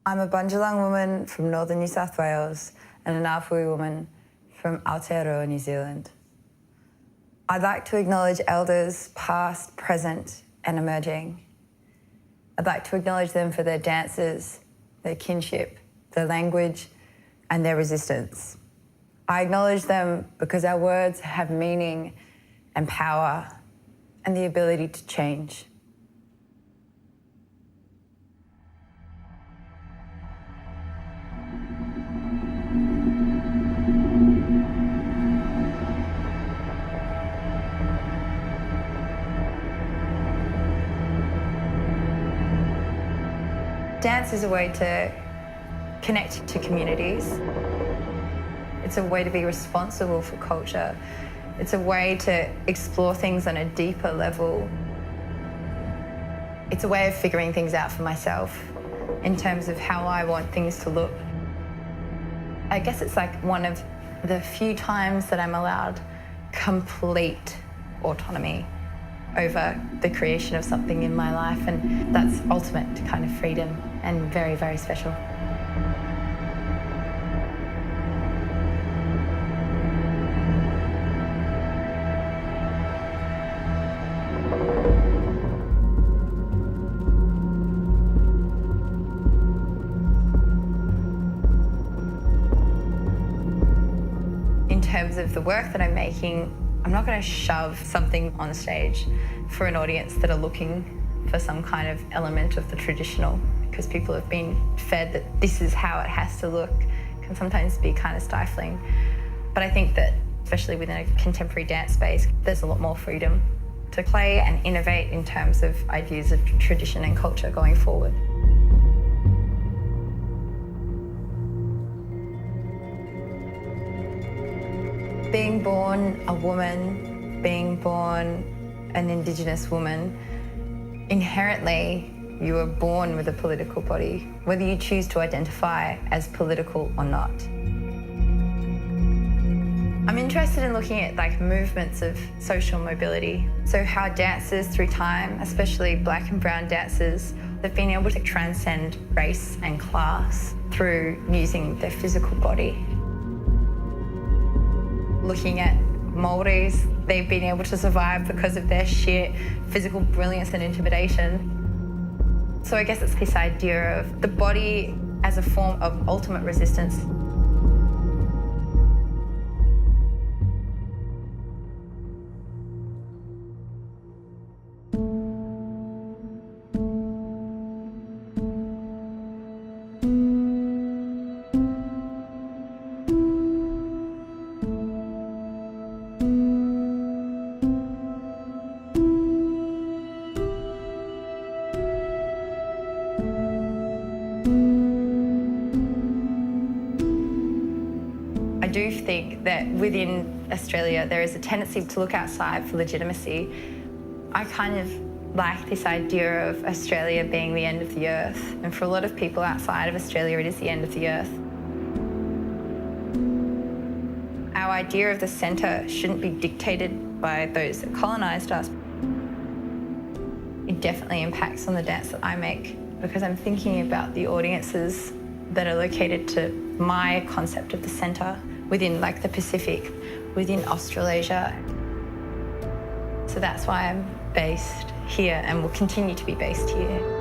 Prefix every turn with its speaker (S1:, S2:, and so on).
S1: I'm a Bundjalung woman from northern New South Wales and a Ngāpuhi woman from Aotearoa, New Zealand. I'd like to acknowledge elders past, present and emerging. I'd like to acknowledge them for their dances, their kinship, their language and their resistance. I acknowledge them because our words have meaning and power and the ability to change. Dance is a way to connect to communities. It's a way to be responsible for culture. It's a way to explore things on a deeper level. It's a way of figuring things out for myself in terms of how I want things to look. I guess it's like one of the few times that I'm allowed complete autonomy over the creation of something in my life, and that's ultimate kind of freedom and very, very special. In terms of the work that I'm making, I'm not going to shove something on stage for an audience that are looking for some kind of element of the traditional, because people have been fed that this is how it has to look. It can sometimes be kind of stifling. But I think that, especially within a contemporary dance space, there's a lot more freedom to play and innovate in terms of ideas of tradition and culture going forward. Being born a woman, being born an Indigenous woman, inherently you are born with a political body, whether you choose to identify as political or not. I'm interested in looking at like movements of social mobility. So how dancers through time, especially black and brown dancers, have been able to transcend race and class through using their physical body. Looking at Māoris, they've been able to survive because of their sheer physical brilliance and intimidation. So I guess it's this idea of the body as a form of ultimate resistance. I do think that within Australia there is a tendency to look outside for legitimacy. I kind of like this idea of Australia being the end of the earth, and for a lot of people outside of Australia it is the end of the earth. Our idea of the centre shouldn't be dictated by those that colonised us. It definitely impacts on the dance that I make, because I'm thinking about the audiences that are located to my concept of the centre within like the Pacific, within Australasia. So that's why I'm based here and will continue to be based here.